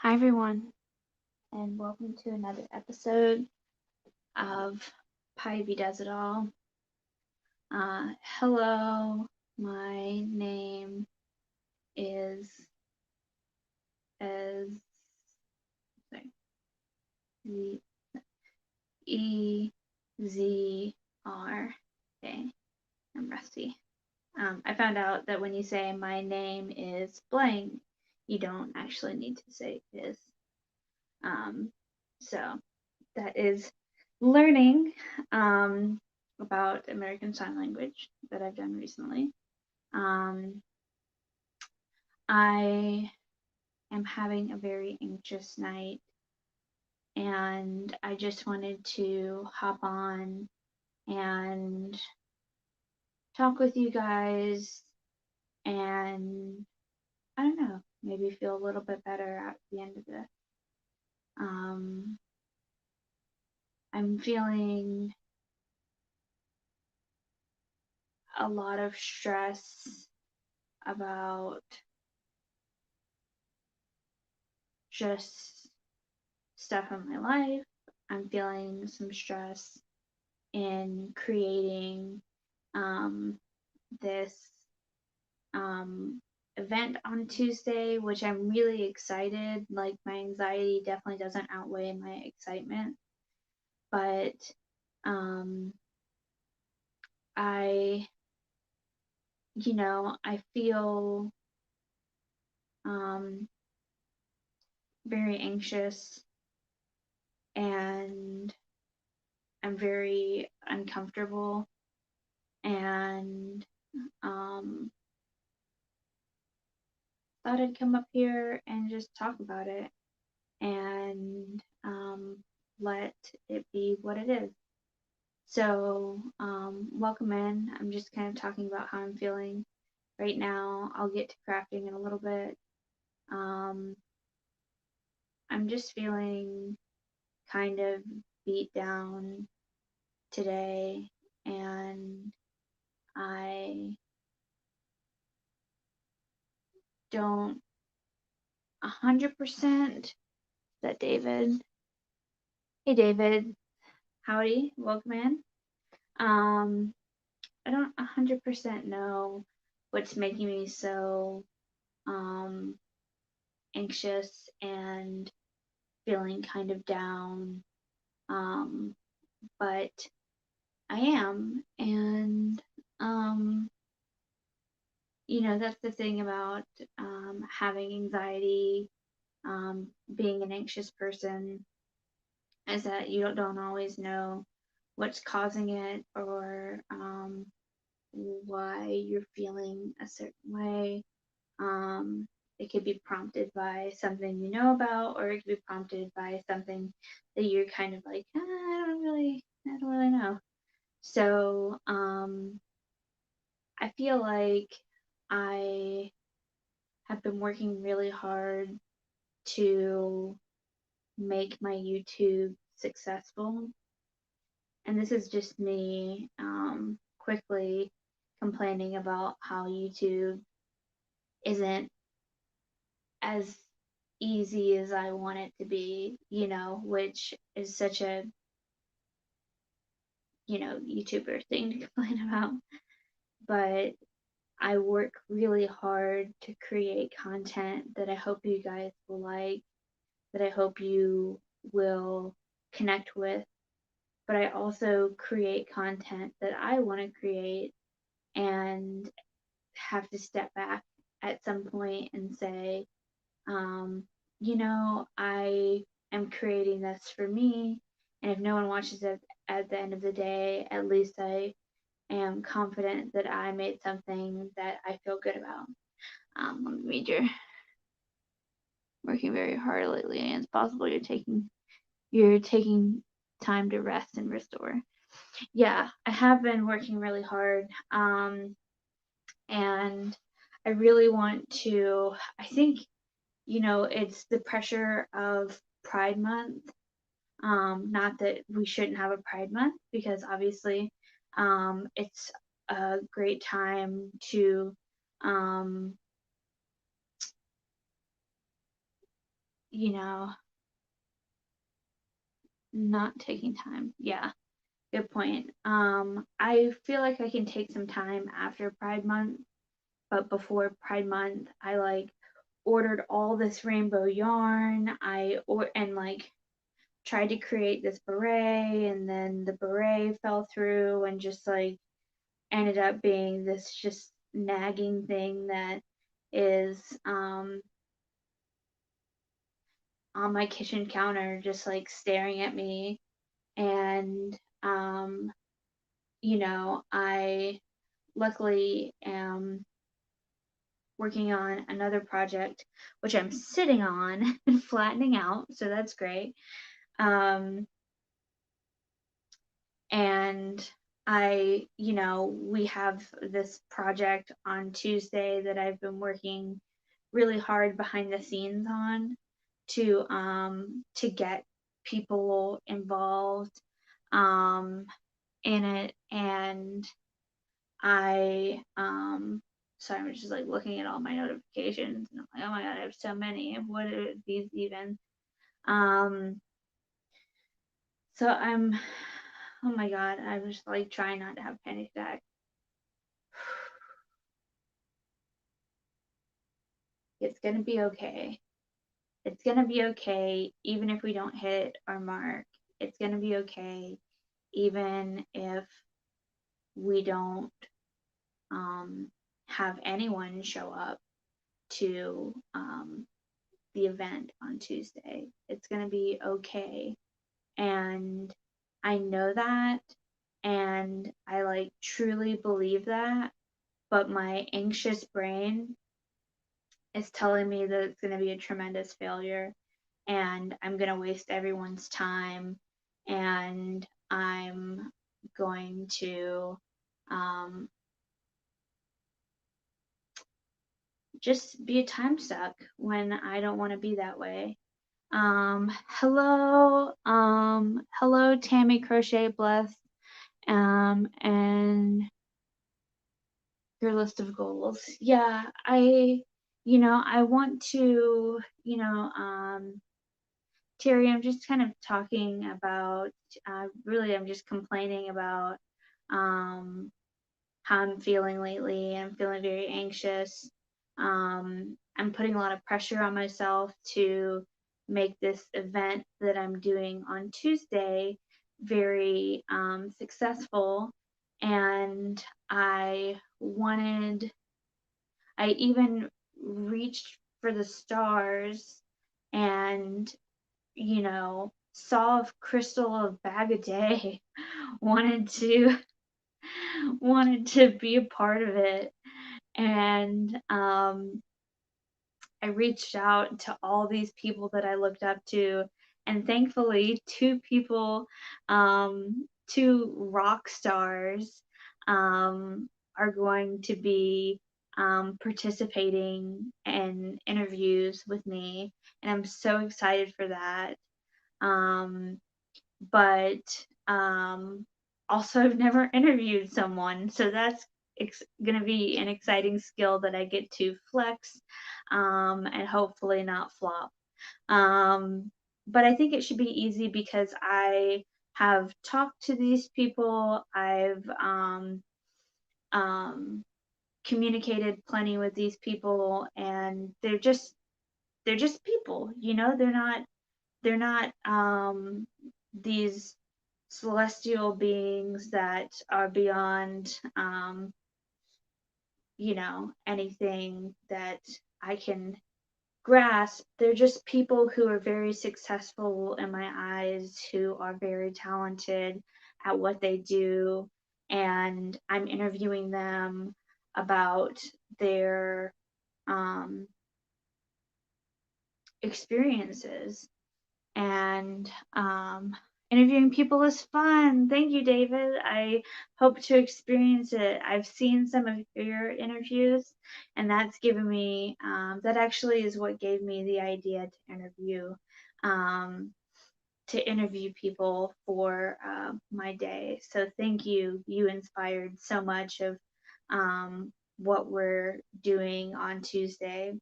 Hi, everyone, and welcome to another episode of Pivy Does It All. Hello, my name is as sorry, EZR. Okay, I'm rusty. I found out that when you say my name is blank, you don't actually need to say is. So that is learning about American Sign Language that I've done recently. Um, I am having a very anxious night, and I just wanted to hop on and talk with you guys and I don't know, maybe feel a little bit better at the end of this. Um, I'm feeling a lot of stress about just stuff in my life. I'm feeling some stress in creating um, this um, event on Tuesday, which I'm really excited. Like, my anxiety definitely doesn't outweigh my excitement, but um, I, I feel um, very anxious and I'm very uncomfortable and um, thought I'd come up here and just talk about it and let it be what it is. So, welcome in. I'm just kind of talking about how I'm feeling right now. I'll get to crafting in a little bit. Um, I'm just feeling kind of beat down today, and I don't 100%. Is that David? Hey, David. Howdy. Welcome in. Um, I don't 100% know what's making me so um, anxious and feeling kind of down, but I am. And, that's the thing about having anxiety, being an anxious person, is that you don't always know what's causing it or why you're feeling a certain way. Um, it could be prompted by something you know about, or it could be prompted by something that you're kind of like, I don't really know. So I feel like I have been working really hard to make my YouTube successful. And this is just me quickly complaining about how YouTube isn't as easy as I want it to be, which is such a, YouTuber thing to complain about. But I work really hard to create content that I hope you guys will like, that I hope you will connect with. But I also create content that I want to create and have to step back at some point and say, I am creating this for me. And if no one watches it at the end of the day, at least I am confident that I made something that I feel good about. Let me read your working very hard lately, and it's possible you're taking time to rest and restore. Yeah, I have been working really hard. And I really want to, I think, it's the pressure of Pride Month. Not that we shouldn't have a Pride Month, because obviously it's a great time to, um, you know, not taking time. Yeah, good point. I feel like I can take some time after Pride Month, but before Pride Month, I like ordered all this rainbow yarn. And like tried to create this beret, and then the beret fell through and just like ended up being this just nagging thing that is on my kitchen counter, just like staring at me. And um, I luckily am working on another project, which I'm sitting on and flattening out, so that's great. Um, and we have this project on Tuesday that I've been working really hard behind the scenes on to get people involved um in it. And sorry, I'm just like looking at all my notifications and I'm like, oh my god, I have so many. What are these even? um so I'm Oh my god, I'm just like trying not to have panic attack. It's gonna be okay. It's gonna be okay even if we don't hit our mark. It's gonna be okay even if we don't um, have anyone show up to the event on Tuesday. It's gonna be okay. And I know that, and I like truly believe that, but my anxious brain is telling me that it's going to be a tremendous failure and I'm going to waste everyone's time, and I'm going to um, just be a time suck when I don't want to be that way. Hello, Tammy Crochet Bless, and your list of goals. Yeah, I want to, Terry, I'm just kind of talking about, really, I'm just complaining about um, how I'm feeling lately. I'm feeling very anxious. I'm putting a lot of pressure on myself to make this event that I'm doing on Tuesday very successful. And I even reached for the stars and saw if Crystal of Bag a Day wanted to wanted to be a part of it. And I reached out to all these people that I looked up to, and thankfully, two rock stars, are going to be participating in interviews with me, and I'm so excited for that. Um, but also, I've never interviewed someone, so that's going to be an exciting skill that I get to flex, and hopefully not flop. But I think it should be easy because I have talked to these people. I've um, communicated plenty with these people, and they're just people. They're not these celestial beings that are beyond anything that I can grasp. They're just people who are very successful in my eyes, who are very talented at what they do, and I'm interviewing them about their um, experiences. And interviewing people is fun. Thank you, David. I hope to experience it. I've seen some of your interviews, and that actually is what gave me the idea um, to interview people for my day. So thank you. You inspired so much of what we're doing on Tuesday.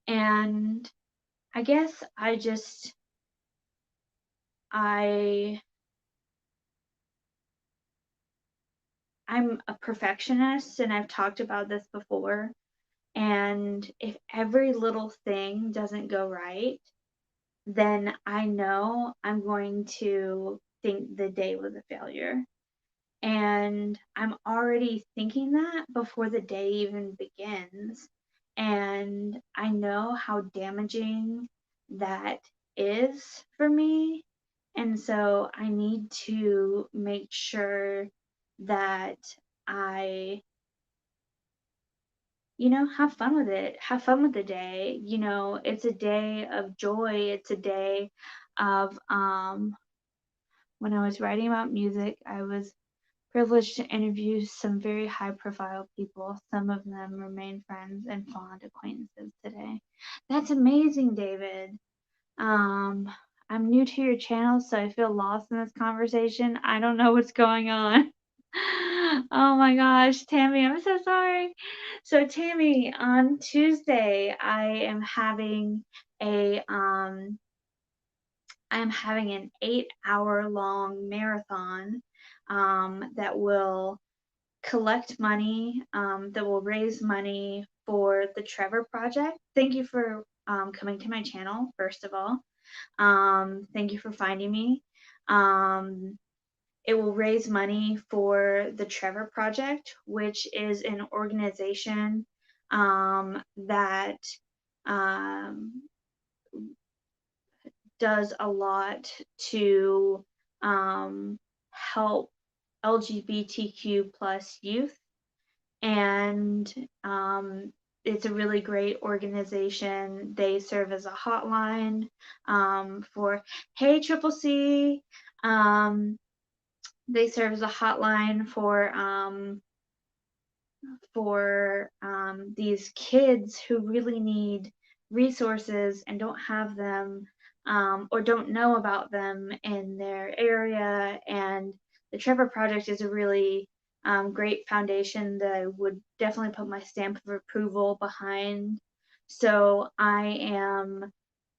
And I guess I'm a perfectionist, and I've talked about this before. And if every little thing doesn't go right, then I know I'm going to think the day was a failure. And I'm already thinking that before the day even begins. And I know how damaging that is for me. And so I need to make sure that I, have fun with it, have fun with the day. It's a day of joy. It's a day of, when I was writing about music, I was privileged to interview some very high profile people. Some of them remain friends and fond acquaintances today. That's amazing, David. Um, I'm new to your channel, so I feel lost in this conversation. I don't know what's going on. Oh my gosh, Tammy, I'm so sorry. So Tammy, on Tuesday, I'm having an 8-hour long marathon that will collect money, that will raise money for the Trevor Project. Thank you for coming to my channel, first of all. Thank you for finding me. Um, it will raise money for the Trevor Project, which is an organization that um, does a lot to help LGBTQ plus youth. And it's a really great organization. They serve as a hotline for, hey, Triple C. They serve as a hotline for these kids who really need resources and don't have them, or don't know about them in their area. And the Trevor Project is a really great foundation that I would definitely put my stamp of approval behind. So I am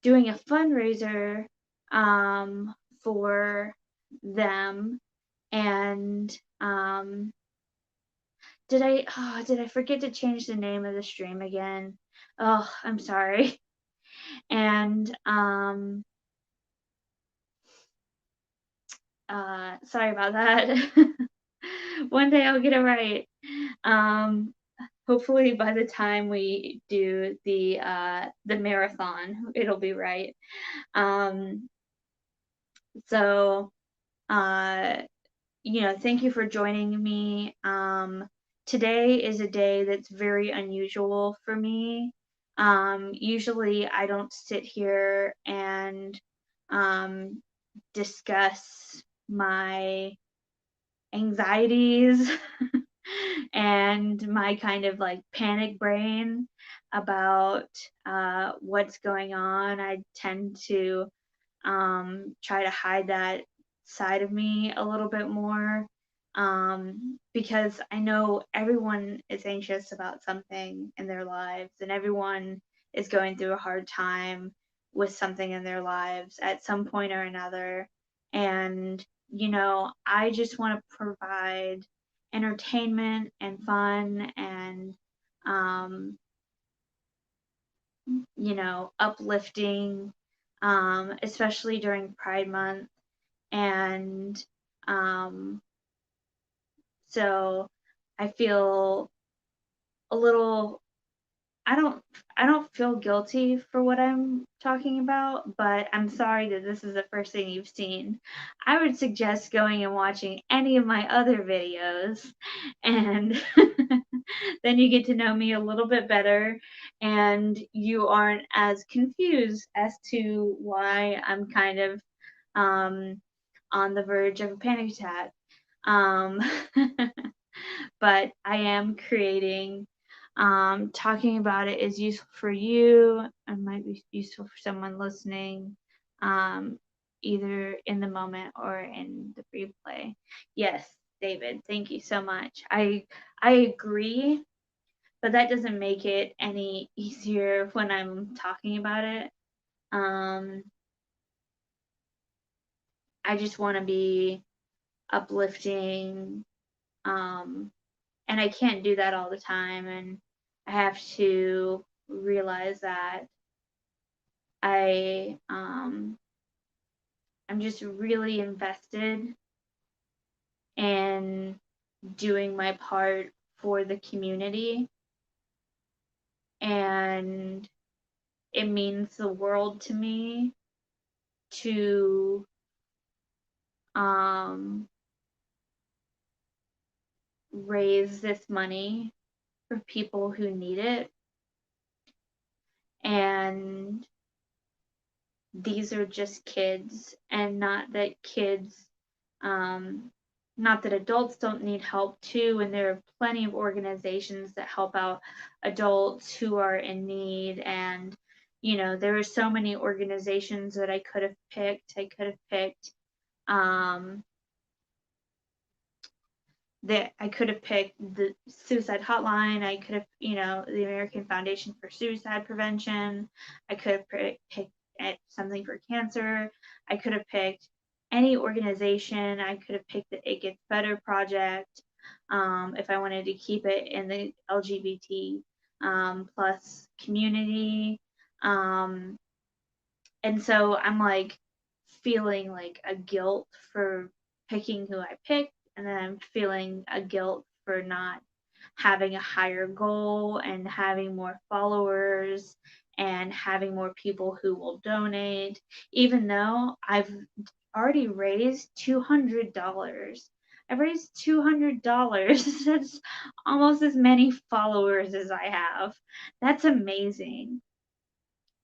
doing a fundraiser for them. And did I forget to change the name of the stream again? Oh, I'm sorry. And sorry about that. One day I'll get it right. Hopefully by the time we do the marathon, it'll be right. So thank you for joining me. Today is a day that's very unusual for me. Usually I don't sit here and discuss my anxieties and my kind of like panic brain about what's going on. I tend to try to hide that side of me a little bit more, because I know everyone is anxious about something in their lives, and everyone is going through a hard time with something in their lives at some point or another. And, I just want to provide entertainment and fun and, um, uplifting, especially during Pride Month. And um, so I feel a little, I don't I don't feel guilty for what I'm talking about, but I'm sorry that this is the first thing you've seen. I would suggest going and watching any of my other videos, and then you get to know me a little bit better, and you aren't as confused as to why I'm kind of um, on the verge of a panic attack. Um, but I am creating. Talking about it is useful for you and might be useful for someone listening, either in the moment or in the replay. Yes, David, thank you so much. I agree, but that doesn't make it any easier when I'm talking about it. Um, I just want to be uplifting, um, and I can't do that all the time. And I have to realize that I I'm just really invested in doing my part for the community, and it means the world to me to um, raise this money for people who need it. And these are just kids, and um, not that adults don't need help too. And there are plenty of organizations that help out adults who are in need. And, there are so many organizations that I could have picked. Um, that I could have picked the suicide hotline. I could have, the American Foundation for Suicide Prevention. I could have picked something for cancer. I could have picked any organization. I could have picked the It Gets Better Project, if I wanted to keep it in the LGBT plus community. Um, and so I'm like feeling like a guilt for picking who I picked, and then I'm feeling a guilt for not having a higher goal and having more followers and having more people who will donate, even though I've already raised $200. I've raised $200. That's almost as many followers as I have. That's amazing,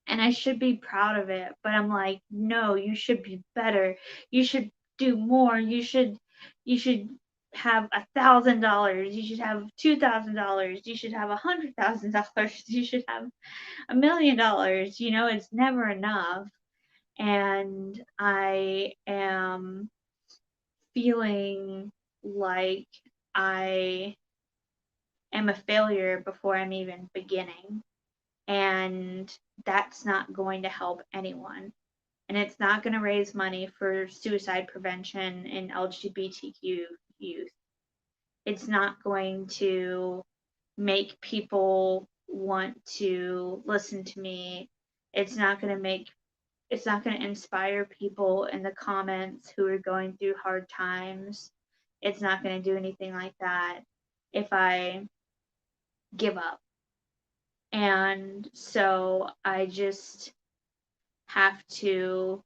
and I should be proud of it. But I'm like, no, you should be better. You should do more. You should have $1,000. You should have $2,000. You should have $100,000. You should have $1,000,000. It's never enough. And I am feeling like I am a failure before I'm even beginning. And that's not going to help anyone. And it's not going to raise money for suicide prevention in LGBTQ youth. It's not going to make people want to listen to me. It's not going to inspire people in the comments who are going through hard times. It's not going to do anything like that if I give up. And so I just have to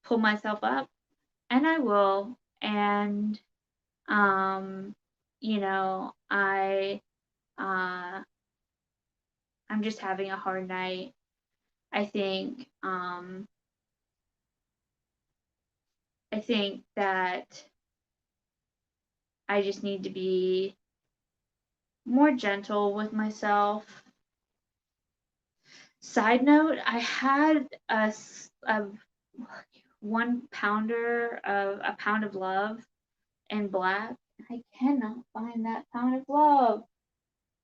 pull myself up, and I will. And um I I'm just having a hard night. I think I think that I just need to be more gentle with myself. Side note, I had a 1 pounder of a pound of love in black. I cannot find that pound of love.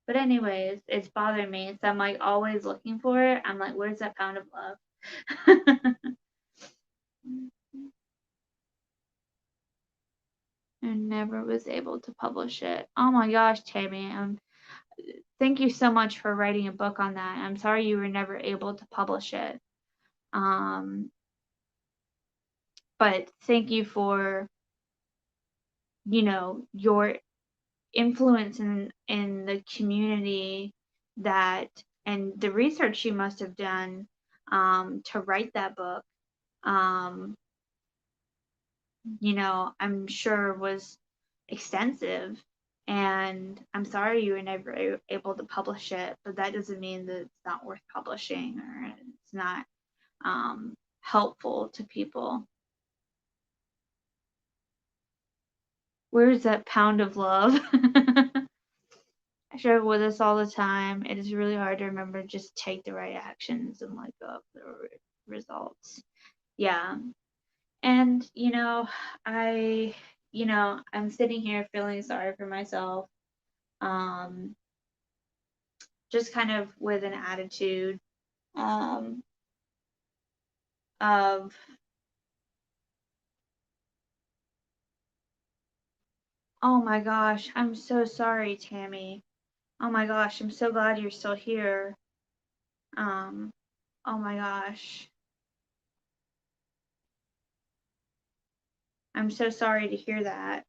But anyways, it's bothering me. So I'm like always looking for it. I'm like, where's that pound of love? And never was able to publish it. Oh my gosh, Tammy. Thank you so much for writing a book on that. I'm sorry you were never able to publish it. Um, but thank you for, your influence in the community, that and the research you must have done to write that book. Um, I'm sure was extensive. And I'm sorry you were never able to publish it, but that doesn't mean that it's not worth publishing or it's not helpful to people. Where's that pound of love? I struggle with this all the time. It is really hard to remember, just take the right actions and let go of the results. Yeah. And, I, I'm sitting here feeling sorry for myself. Um, just kind of with an attitude. um, of oh my gosh, I'm so sorry, Tammy. Oh my gosh, I'm so glad you're still here. Um, oh my gosh. I'm so sorry to hear that.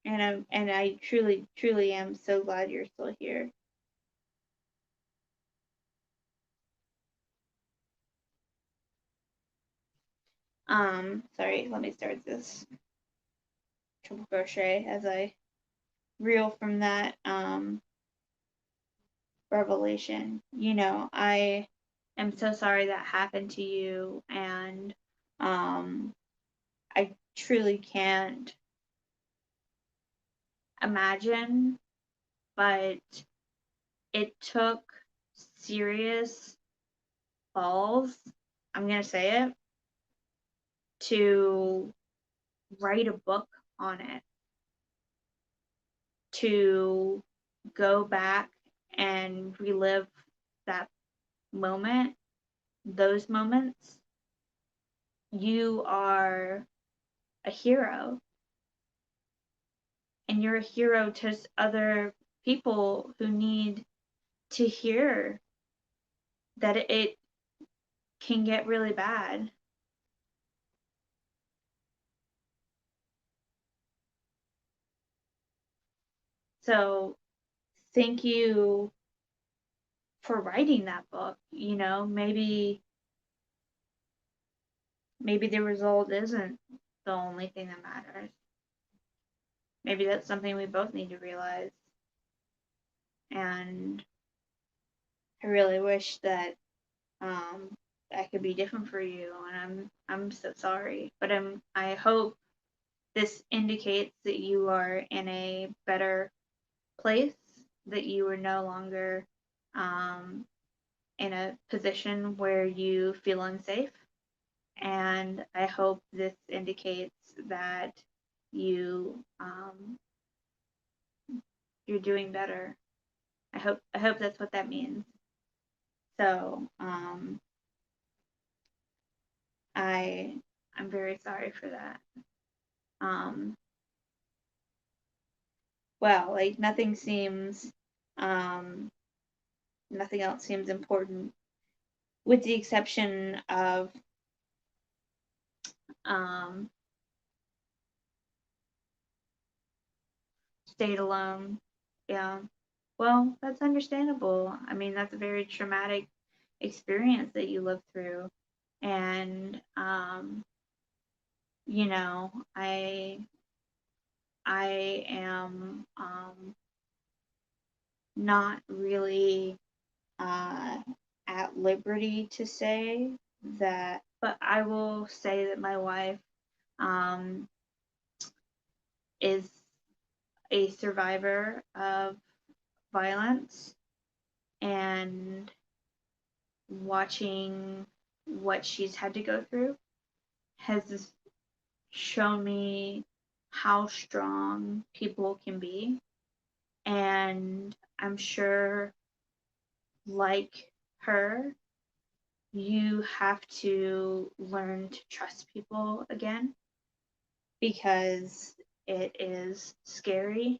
And I truly, truly am so glad you're still here. Sorry, let me start this triple crochet as I reel from that revelation. I am so sorry that happened to you, and I truly can't imagine, but it took serious balls, I'm gonna say it, to write a book on it, to go back and relive that moment, those moments. You are a hero, and you're a hero to other people who need to hear that it can get really bad. So, thank you for writing that book. Maybe the result isn't the only thing that matters. Maybe that's something we both need to realize. And I really wish that that could be different for you, and I'm so sorry. But I hope this indicates that you are in a better place, that you are no longer um, in a position where you feel unsafe. And I hope this indicates that you're doing better. I hope that's what that means. So I I'm very sorry for that. Um, well, like um, nothing else seems important, with the exception of um, stayed alone. Yeah. Well, that's understandable. I mean, that's a very traumatic experience that you lived through. And you know, I am not really uh, at liberty to say that, but I will say that my wife um, is a survivor of violence, and watching what she's had to go through has shown me how strong people can be. And I'm sure, like her, you have to learn to trust people again, because it is scary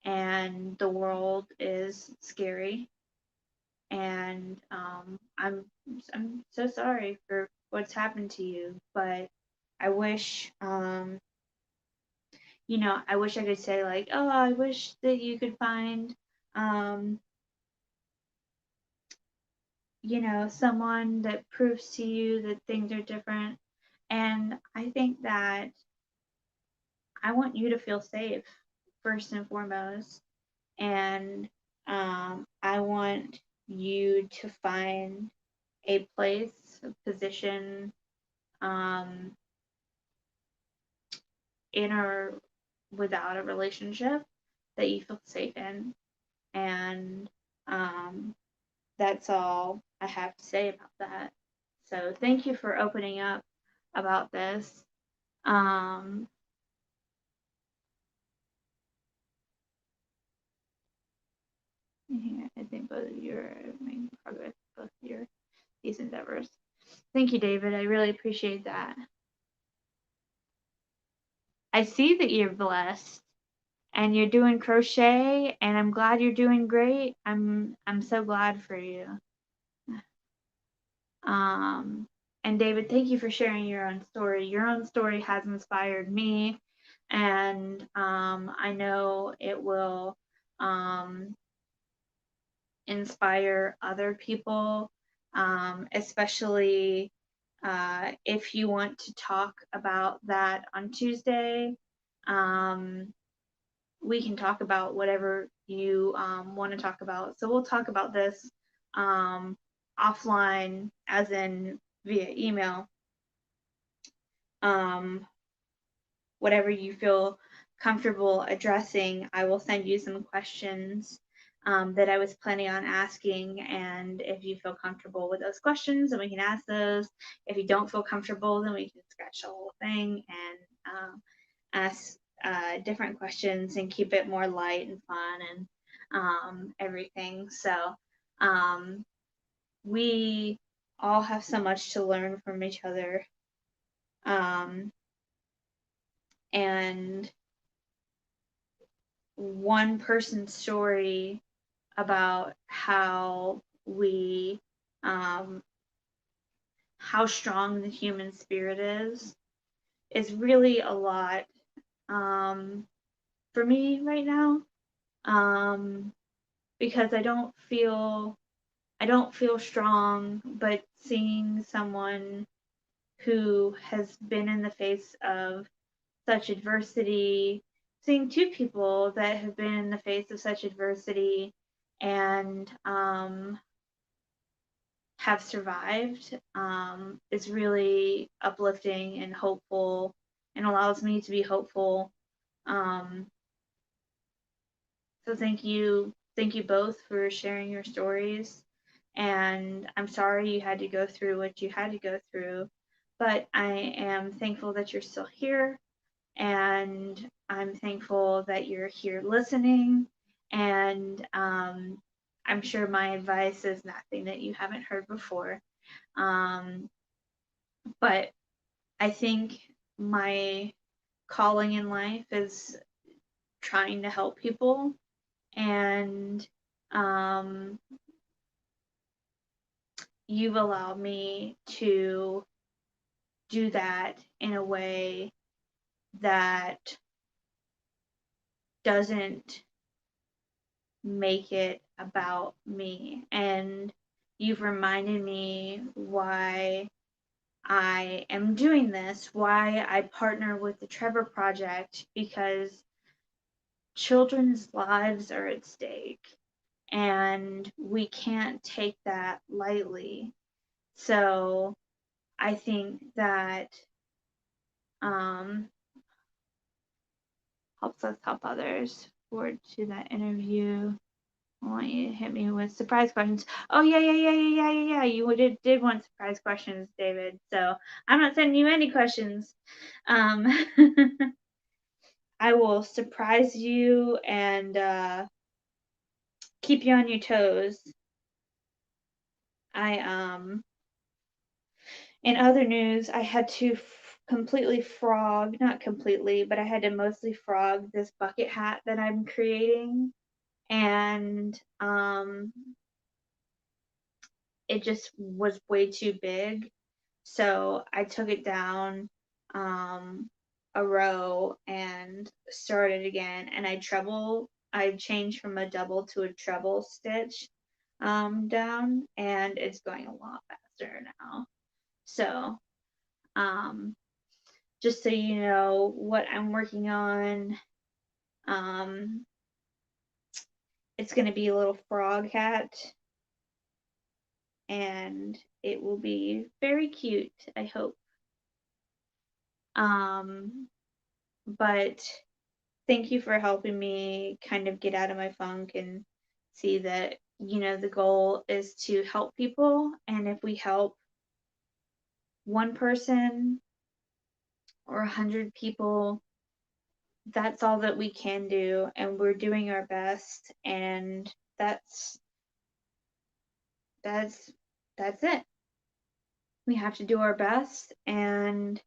and the world is scary. And I'm so sorry for what's happened to you, but I wish I wish I could say, like, oh, I wish that you could find um someone that proves to you that things are different. And I think that I want you to feel safe first and foremost. And I want you to find a place, a position um, in or without a relationship that you feel safe in. And um, that's all I have to say about that. So thank you for opening up about this. Um, Yeah, I think both of you are making progress, both of your these endeavors. Thank you, David. I really appreciate that. I see that you're blessed and you're doing crochet, and I'm glad you're doing great. I'm so glad for you. Um, and David, thank you for sharing your own story. Your own story has inspired me, and I know it will um, inspire other people, especially if you want to talk about that on Tuesday. Um, we can talk about whatever you want to talk about. So we'll talk about this um, offline, as in via email. Um, whatever you feel comfortable addressing, I will send you some questions that I was planning on asking. And if you feel comfortable with those questions, then we can ask those. If you don't feel comfortable, then we can scratch the whole thing and ask different questions and keep it more light and fun and everything. So um, we all have so much to learn from each other. Um, and one person's story about um, how strong the human spirit is really a lot um, for me right now, um, because I don't feel strong, but seeing someone who has been in the face of such adversity, seeing two people that have been in the face of such adversity and have survived is really uplifting and hopeful and allows me to be hopeful. Um, so thank you both for sharing your stories. And I'm sorry you had to go through what you had to go through, but I am thankful that you're still here, and I'm thankful that you're here listening. And I'm sure my advice is nothing that you haven't heard before. Um, but I think my calling in life is trying to help people, and um, you've allowed me to do that in a way that doesn't make it about me. And you've reminded me why I am doing this, why I partner with the Trevor Project, because children's lives are at stake and we can't take that lightly. So I think that um, helps us help others. Forward to that interview. I want you to hit me with surprise questions. Oh yeah. You did want surprise questions, David. So I'm not sending you any questions. Um, I will surprise you and keep you on your toes. I In other news, I had to completely frog, not completely, but I had to mostly frog this bucket hat that I'm creating, and it just was way too big. So I took it down a row and started again, and I changed from a double to a treble stitch down, and it's going a lot faster now. So um, just so you know what I'm working on, um, it's going to be a little frog hat, and it will be very cute, I hope. Um, but thank you for helping me kind of get out of my funk and see that, the goal is to help people. And if we help one person or 100 people, that's all that we can do. And we're doing our best. And that's that's that's it. We have to do our best, and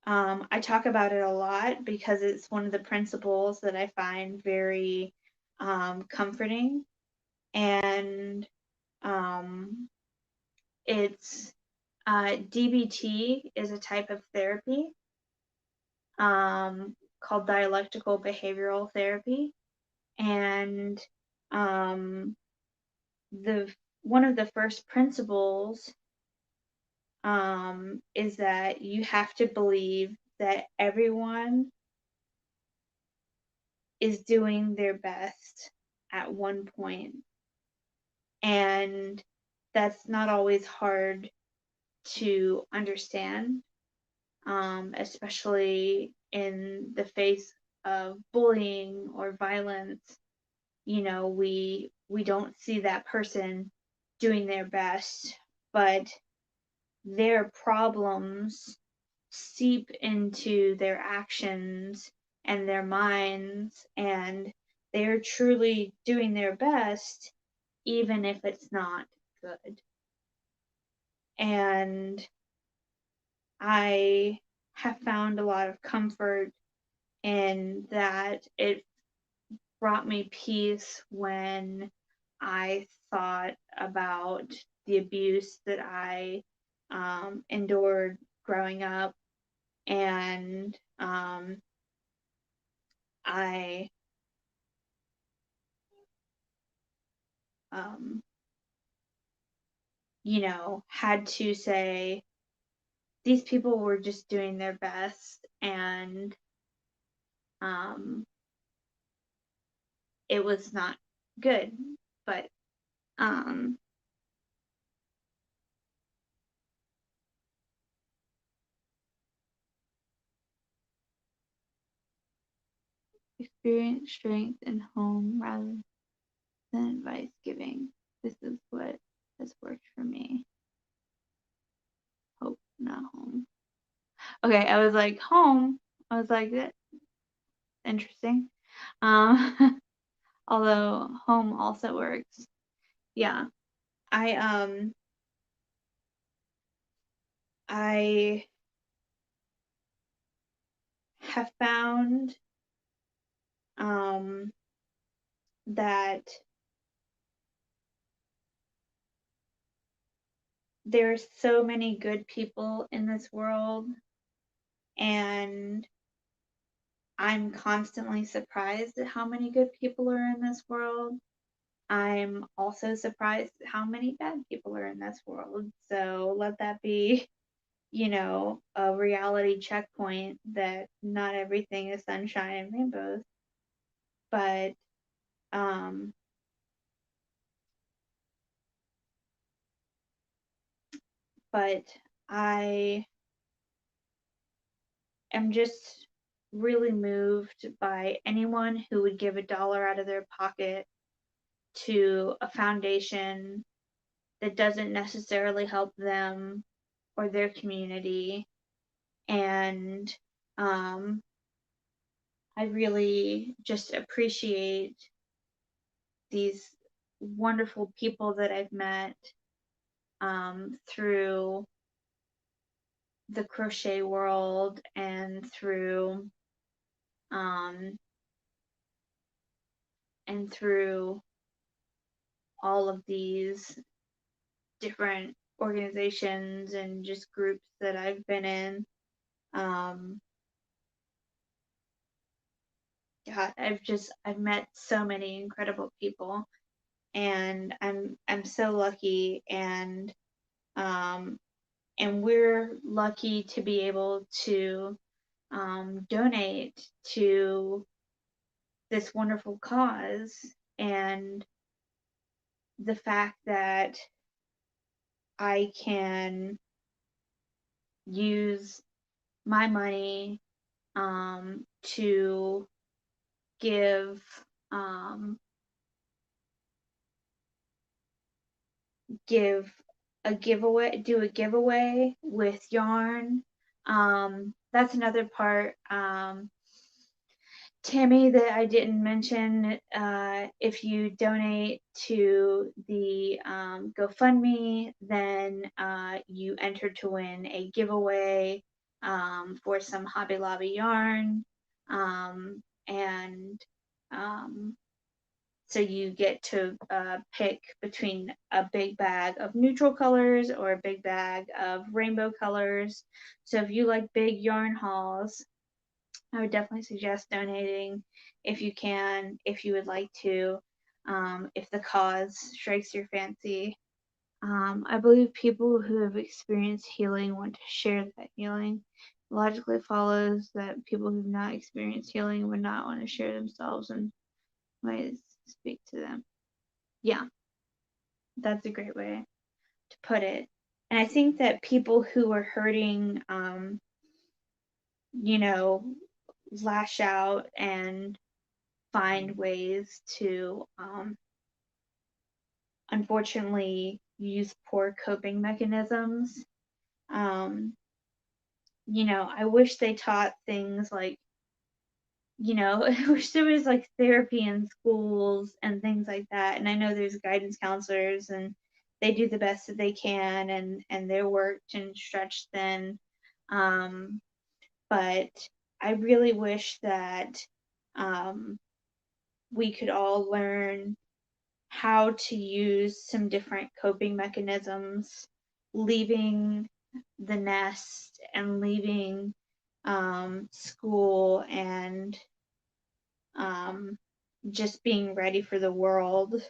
I talk about it a lot because it's one of the principles that I find very comforting, and um, it's DBT is a type of therapy called dialectical behavioral therapy, and um, the one of the first principles is that you have to believe that everyone is doing their best at one point, and that's not always hard to understand, especially in the face of bullying or violence. We don't see that person doing their best, but their problems seep into their actions and their minds, and they're truly doing their best even if it's not good. And I have found a lot of comfort in that. It brought me peace when I thought about the abuse that I endured growing up, and I um, had to say these people were just doing their best, and um, it was not good. But um, experience strength in home rather than advice giving. This is what has worked for me. Hope, not home. Okay, I was like, home. I was like, that's interesting. Um, although home also works. Yeah. I I have found um that there's so many good people in this world, and I'm constantly surprised at how many good people are in this world. I'm also surprised at how many bad people are in this world. So let that be, a reality checkpoint that not everything is sunshine and rainbows. But um but I am just really moved by anyone who would give $1 out of their pocket to a foundation that doesn't necessarily help them or their community. And um, I really just appreciate these wonderful people that I've met through the crochet world, um, and through all of these different organizations and just groups that I've been in. Um, God, I've met so many incredible people, and I'm so lucky, um, and we're lucky to be able to donate to this wonderful cause, and the fact that I can use my money to give um, give a giveaway, do a giveaway with yarn. That's another part. Tammy, that I didn't mention, if you donate to the GoFundMe, then you enter to win a giveaway for some Hobby Lobby yarn. And so you get to pick between a big bag of neutral colors or a big bag of rainbow colors. So if you like big yarn hauls, I would definitely suggest donating if you can, if you would like to, if the cause strikes your fancy. I believe people who have experienced healing want to share that healing. Logically follows that people who've not experienced healing would not want to share themselves and might speak to them. Yeah, that's a great way to put it. And I think that people who are hurting, you know, lash out and find ways to, unfortunately, use poor coping mechanisms. Um, I wish they taught things like, I wish there was like therapy in schools and things like that. And I know there's guidance counselors and they do the best that they can and they're worked and stretched thin. Um, but I really wish that we could all learn how to use some different coping mechanisms, leaving the nest and leaving school and um, just being ready for the world.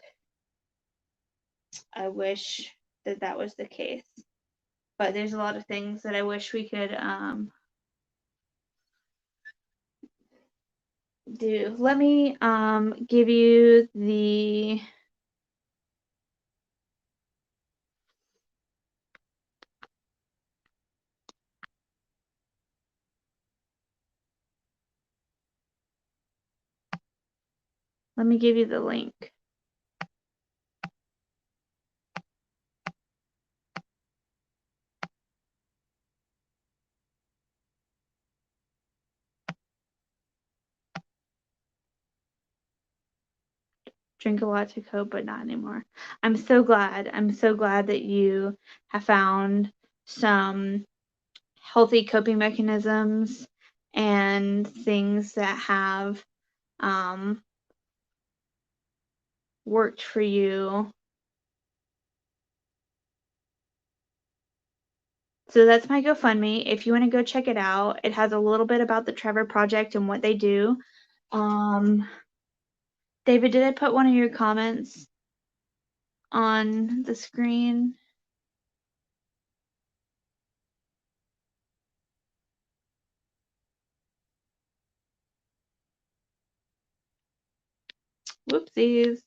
I wish that that was the case. But there's a lot of things that I wish we could do. Let me give you the link. Drink a lot to cope, but not anymore. I'm so glad. I'm so glad that you have found some healthy coping mechanisms and things that have um, worked for you. So that's my GoFundMe. If you want to go check it out, it has a little bit about the Trevor Project and what they do. David, did I put one of your comments on the screen? Whoopsies.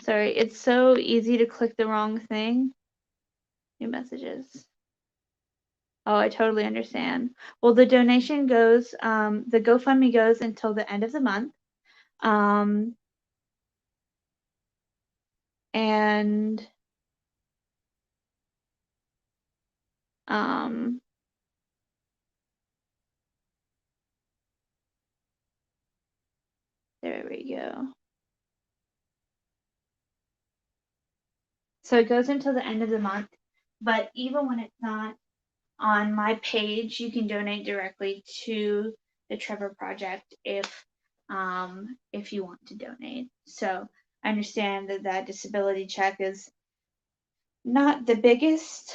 Sorry, it's so easy to click the wrong thing. New messages. Oh, I totally understand. Well, the donation goes, the GoFundMe goes until the end of the month. And there we go. So it goes until the end of the month, but even when it's not on my page, you can donate directly to the Trevor Project if you want to donate. So I understand that that disability check is not the biggest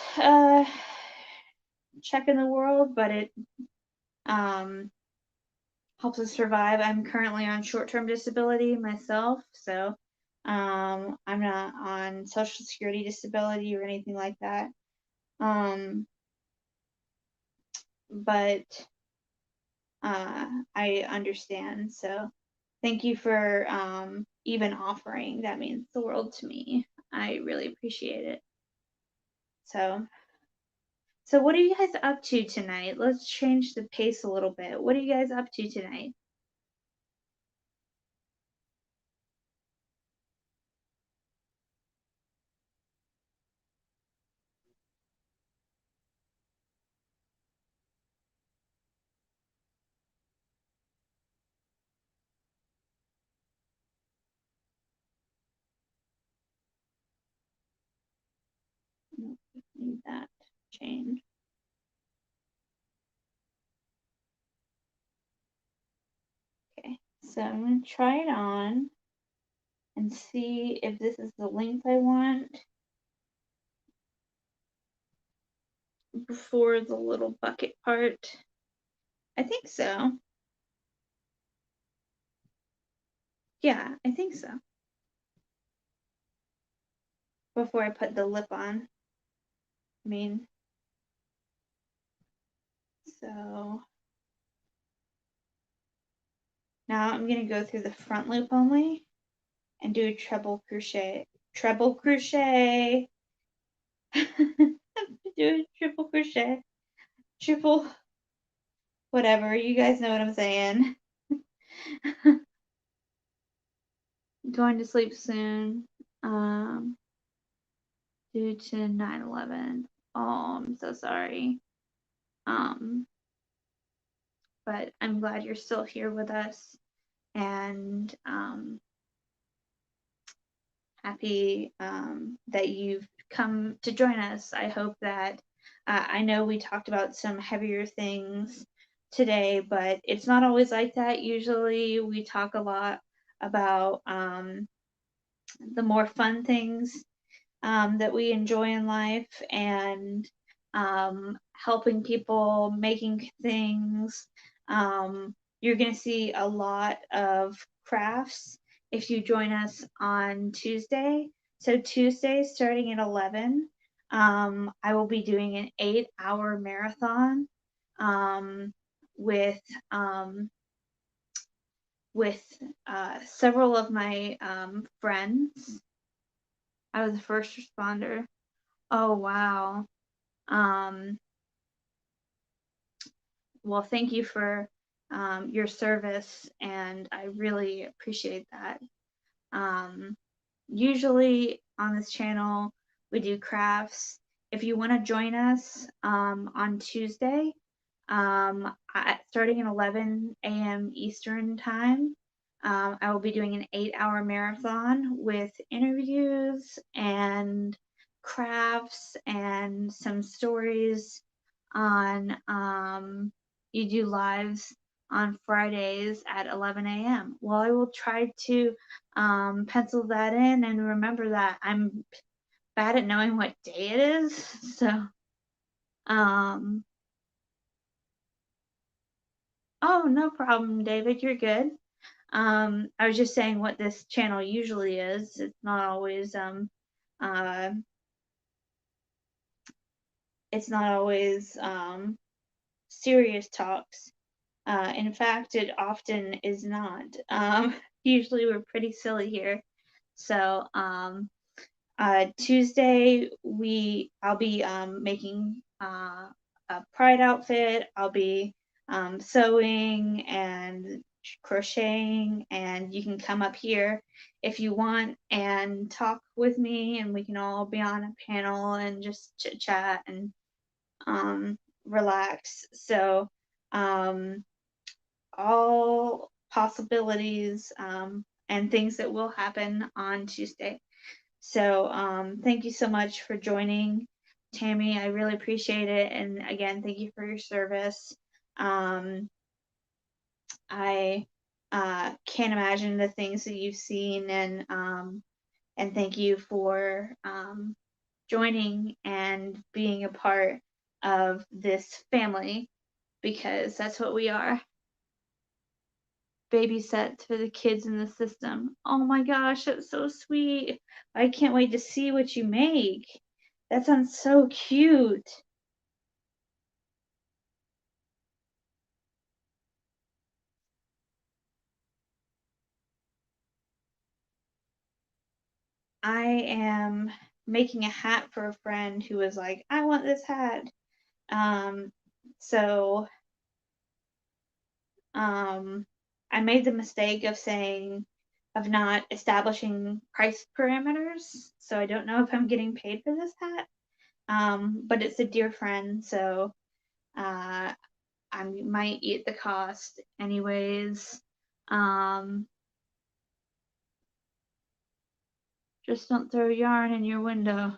check in the world, but it helps us survive. I'm currently on short-term disability myself, so I'm not on Social Security disability or anything like that. But I understand. So thank you for even offering. That means the world to me. I really appreciate it. So what are you guys up to tonight? Let's change the pace a little bit. What are you guys up to tonight? change. Okay, so I'm going to try it on and see if this is the length I want before the little bucket part. I think so. Yeah, I think so. Before I put the lip on. I mean, so now I'm going to go through the front loop only and do a treble crochet. Treble crochet. Do a triple crochet. Triple whatever. You guys know what I'm saying. Going to sleep soon. Due to 9/11. Oh, I'm so sorry. Um, but I'm glad you're still here with us, and happy that you've come to join us. I hope that I know we talked about some heavier things today, but it's not always like that. Usually, we talk a lot about the more fun things that we enjoy in life, and helping people, making things. You're going to see a lot of crafts if you join us on Tuesday. So, Tuesday, starting at 11, I will be doing an 8-hour marathon with um, with several of my friends. I was a first responder. Oh, wow. Um, well, thank you for your service, and I really appreciate that. Um, Usually on this channel, we do crafts. If you want to join us on Tuesday, starting at 11 a.m. Eastern Time, I will be doing an 8-hour marathon with interviews and crafts and some stories on you do lives on Fridays at 11 a.m. Well, I will try to pencil that in and remember that. I'm bad at knowing what day it is, so um, oh, no problem, David. You're good. I was just saying what this channel usually is. Uh, it's not always serious talks. In fact, it often is not. Usually we're pretty silly here. So Tuesday I'll be making a pride outfit. I'll be sewing and crocheting, and you can come up here if you want and talk with me, and we can all be on a panel and just chit chat and relax. So um, all possibilities and things that will happen on Tuesday. So thank you so much for joining, Tammy. I really appreciate it. And again, thank you for your service. Um, I can't imagine the things that you've seen, and thank you for joining and being a part of this family, because that's what we are. Babysat for the kids in the system. Oh my gosh, that's so sweet. I can't wait to see what you make. That sounds so cute. I am making a hat for a friend who was like, I want this hat. Um, so I made the mistake of not establishing price parameters. So I don't know if I'm getting paid for this hat. But it's a dear friend, so uh, I might eat the cost anyways. Um, just don't throw yarn in your window.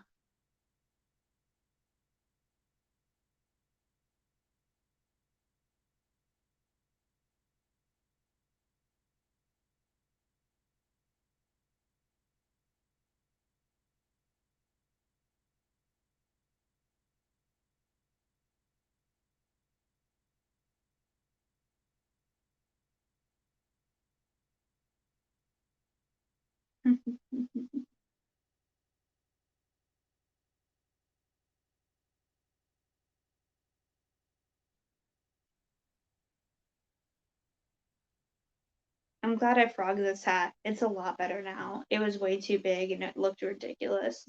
I'm glad I frogged this hat. It's a lot better now. It was way too big and it looked ridiculous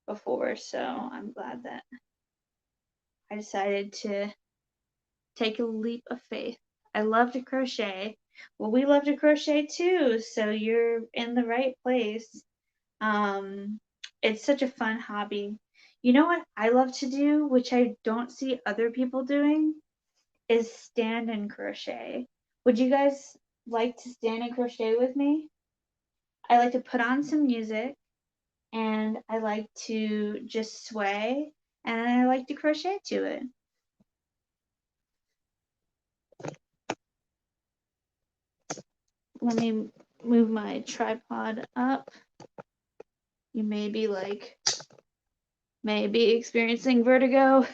before, so I'm glad that I decided to take a leap of faith. I love to crochet. Well, we love to crochet too, so you're in the right place. It's such a fun hobby. You know what I love to do, which I don't see other people doing, is stand and crochet. Would you guys like to stand and crochet with me? I like to put on some music and I like to just sway and I like to crochet to it. Let me move my tripod up. You may be experiencing vertigo.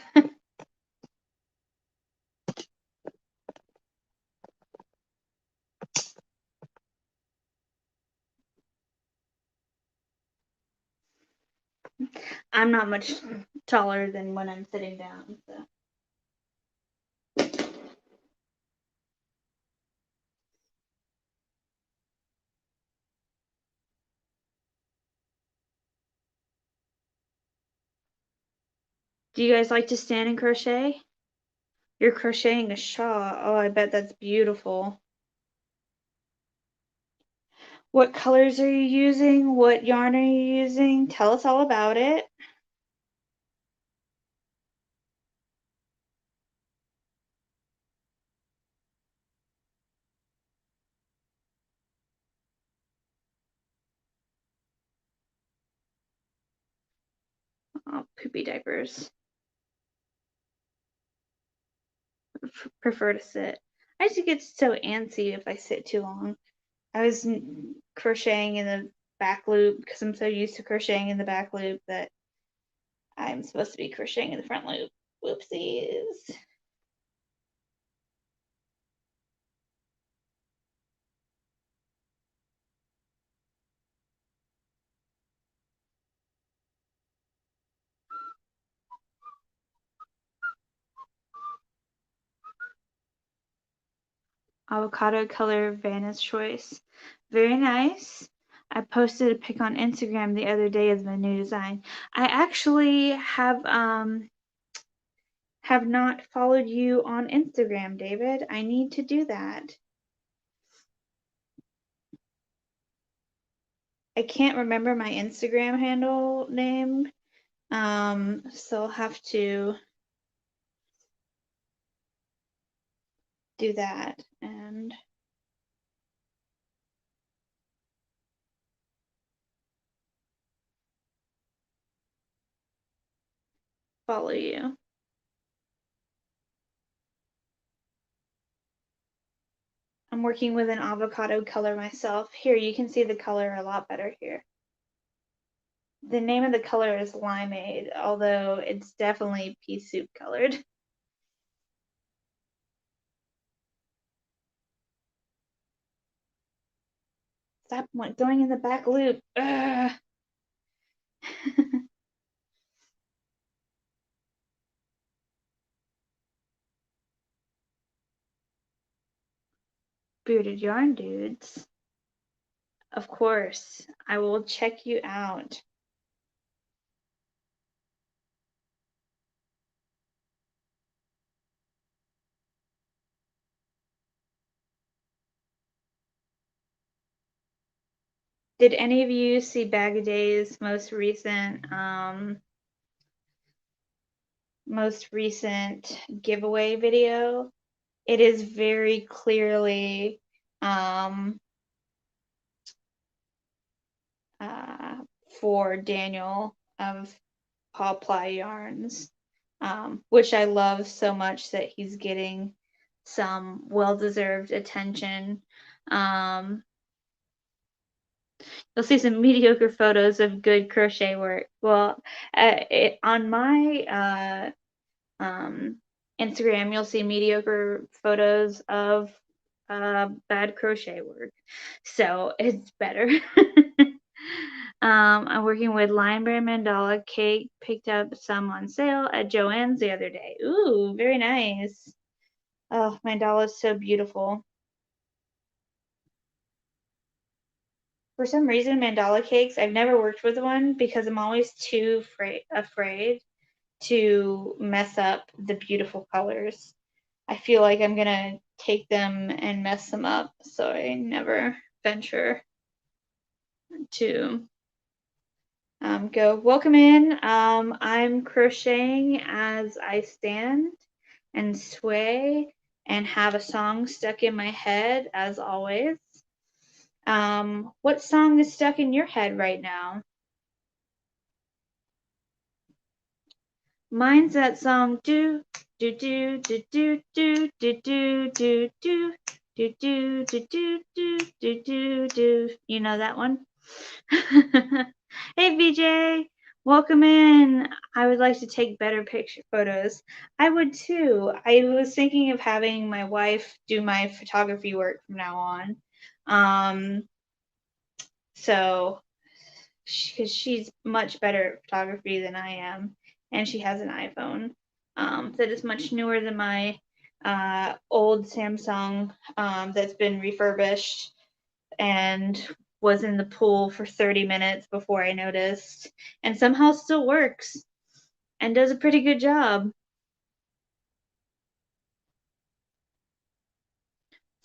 I'm not much taller than when I'm sitting down, so. Do you guys like to stand and crochet? You're crocheting a shawl. Oh, I bet that's beautiful. What colors are you using? What yarn are you using? Tell us all about it. Oh, poopy diapers. Prefer to sit. I just get so antsy if I sit too long. I was crocheting in the back loop because I'm so used to crocheting in the back loop that I'm supposed to be crocheting in the front loop. Whoopsies. Avocado color Vanna's choice. Very nice. I posted a pic on Instagram the other day of my new design. I actually have not followed you on Instagram, David. I need to do that. I can't remember my Instagram handle name. So I'll have to do that and follow you. I'm working with an avocado color myself. Here, you can see the color a lot better here. The name of the color is Limeade, although it's definitely pea soup colored. Stop going in the back loop. Ugh. Bearded Yarn Dudes. Of course, I will check you out. Did any of you see Bag of Day's most recent giveaway video? It is very clearly uh, for Daniel of Paw Ply Yarns, which I love so much that he's getting some well-deserved attention. You'll see some mediocre photos of good crochet work. Well, on my Instagram, you'll see mediocre photos of bad crochet work. So it's better. I'm working with Lion Brand Mandala Cake. Picked up some on sale at Joann's the other day. Ooh, very nice. Oh, mandala is so beautiful. For some reason, mandala cakes, I've never worked with one because I'm always too afraid to mess up the beautiful colors. I feel like I'm gonna take them and mess them up, so I never venture to go. Welcome in. I'm crocheting as I stand and sway and have a song stuck in my head as always. What song is stuck in your head right now? Mine's that song do do do do do do do do do do do do do do do do do. You know that one? Hey VJ, welcome in. I would like to take better picture photos. I would too. I was thinking of having my wife do my photography work from now on. Um, so because she's much better at photography than I am, and she has an iPhone that is much newer than my old Samsung that's been refurbished and was in the pool for 30 minutes before I noticed, and somehow still works and does a pretty good job.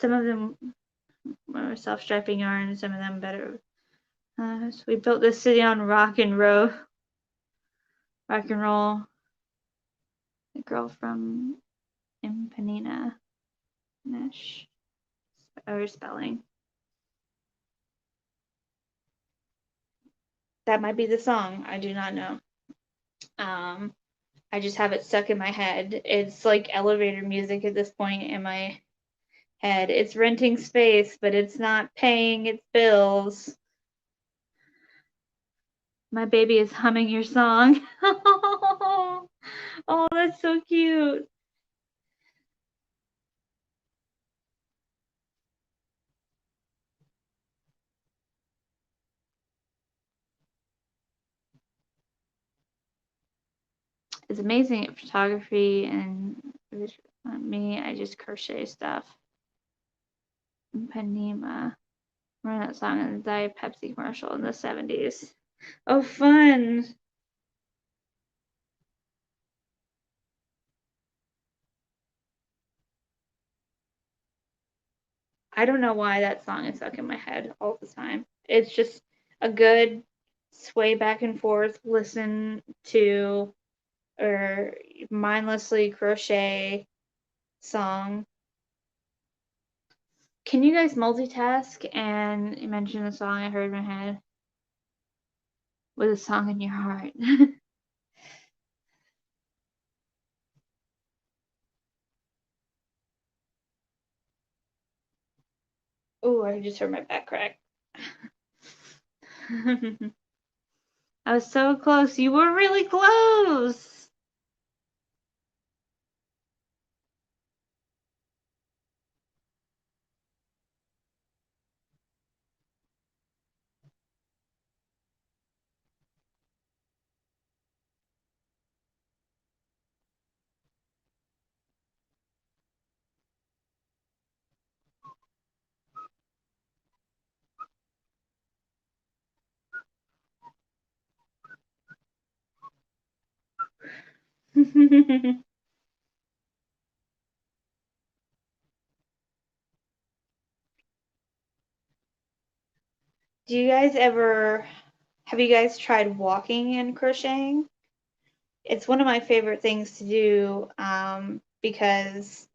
Some of them are self-striping yarn, some of them better. So we built this city on rock and roll. Rock and roll. The girl from Impanina. Nish. Or spelling. That might be the song. I do not know. I just have it stuck in my head. It's like elevator music at this point in my head. It's renting space, but it's not paying its bills. My baby is humming your song. Oh, that's so cute. It's amazing at photography and me. I just crochet stuff. Panema. Remember that song in the Diet Pepsi commercial in the 70s? Oh, fun. I don't know why that song is stuck in my head all the time. It's just a good sway back and forth, listen to, or mindlessly crochet song. Can you guys multitask and mention the song I heard in my head with a song in your heart? Oh, I just heard my back crack. I was so close. You were really close. Do you guys ever have you guys tried walking and crocheting? It's one of my favorite things to do because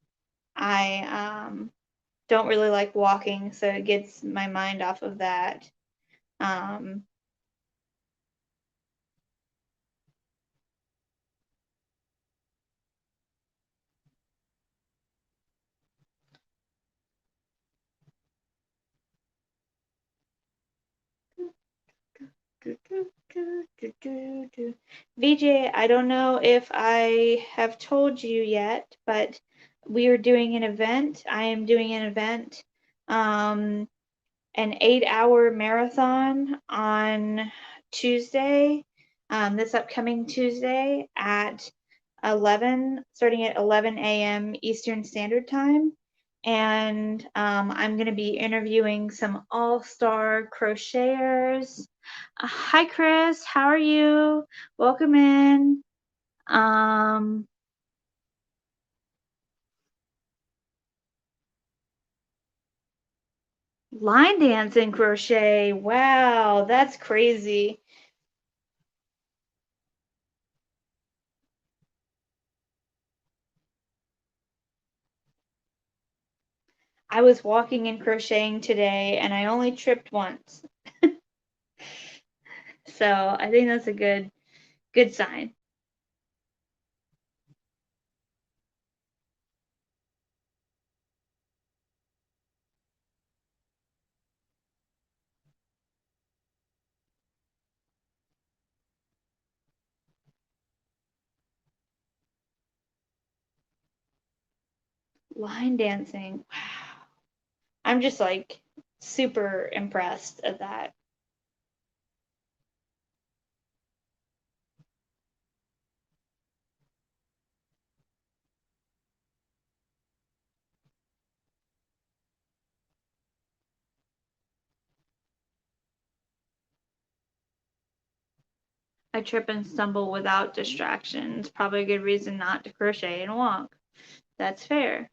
I don't really like walking, so it gets my mind off of that. Um, VJ, I don't know if I have told you yet, but we are doing an event. I am doing an event. Um, an 8-hour marathon on Tuesday, this upcoming Tuesday at 11, starting at 11 a.m. Eastern Standard Time. And I'm going to be interviewing some all-star crocheters. Hi, Chris. How are you? Welcome in. Um, Line dance and crochet. Wow, that's crazy. I was walking and crocheting today and I only tripped once. So I think that's a good sign. Line dancing. Wow. I'm just like super impressed at that. I trip and stumble without distractions. Probably a good reason not to crochet and walk. That's fair.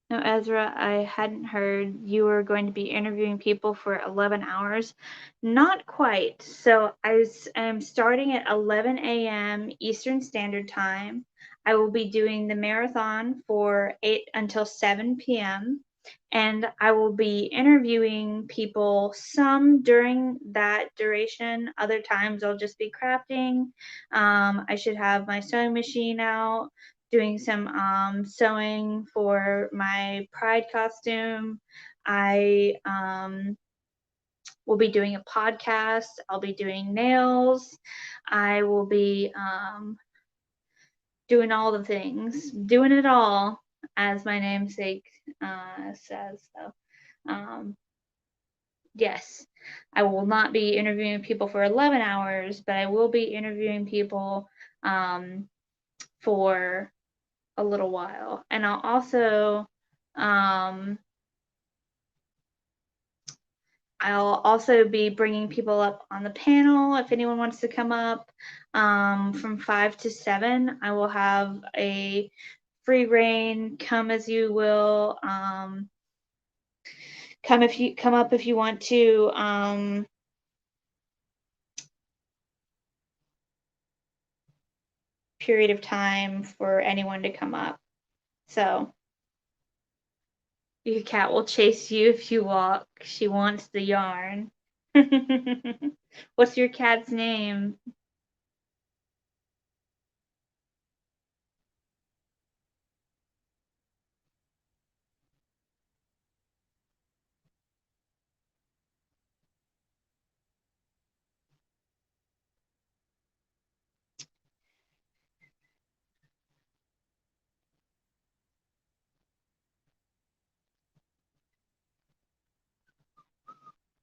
No, Ezra, I hadn't heard you were going to be interviewing people for 11 hours. Not quite. So am starting at 11 a.m. Eastern Standard Time. I will be doing the marathon for 8 until 7 p.m. And I will be interviewing people some during that duration. Other times I'll just be crafting. I should have my sewing machine out doing some sewing for my pride costume. I will be doing a podcast. I'll be doing nails. I will be doing all the things, doing it all, as my namesake says. So, um, yes, I will not be interviewing people for 11 hours, but I will be interviewing people for a little while. And I'll also um, be bringing people up on the panel if anyone wants to come up. From 5 to 7, I will have a free reign, come as you will. Come up if you want to. Period of time for anyone to come up. So your cat will chase you if you walk. She wants the yarn. What's your cat's name?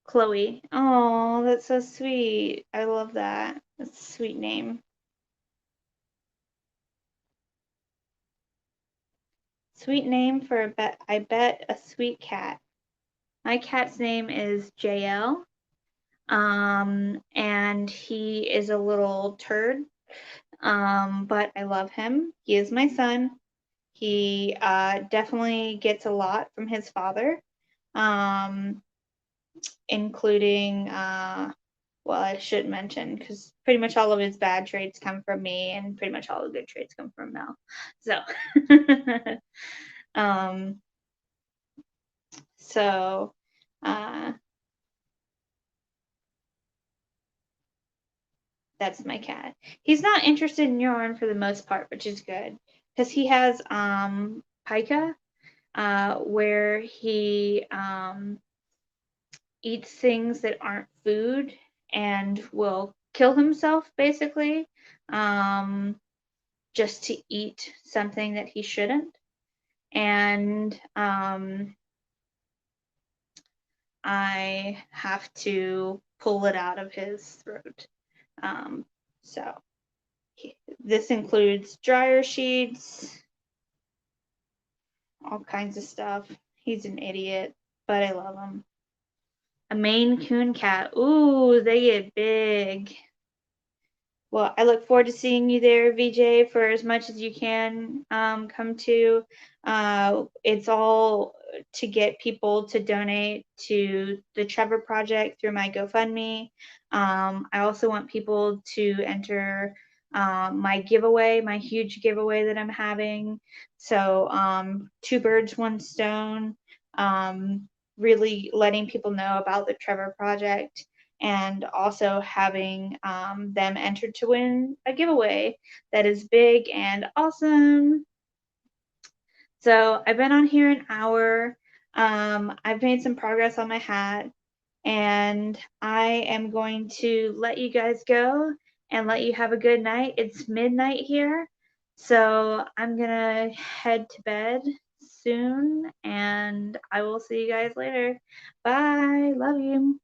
Chloe. Oh, that's so sweet. I love that. That's a sweet name. Sweet name for a bet. I bet a sweet cat. My cat's name is JL. And he is a little turd. But I love him. He is my son. He definitely gets a lot from his father, um, including, well, I should mention, because pretty much all of his bad traits come from me, and pretty much all the good traits come from Mel. So, um, so, uh, that's my cat. He's not interested in yarn for the most part, which is good, because he has pica, where he eats things that aren't food and will kill himself basically, um, just to eat something that he shouldn't. And I have to pull it out of his throat. So this includes dryer sheets, all kinds of stuff. He's an idiot, but I love him. A Maine Coon cat. Ooh, they get big. Well, I look forward to seeing you there, VJ, for as much as you can come to. It's all to get people to donate to the Trevor Project through my GoFundMe. I also want people to enter my giveaway, my huge giveaway that I'm having. So, two birds, one stone, really letting people know about the Trevor Project and also having them entered to win a giveaway that is big and awesome. So I've been on here an hour. I've made some progress on my hat, and I am going to let you guys go and let you have a good night. It's midnight here, so I'm gonna head to bed soon, and I will see you guys later. Bye. Love you.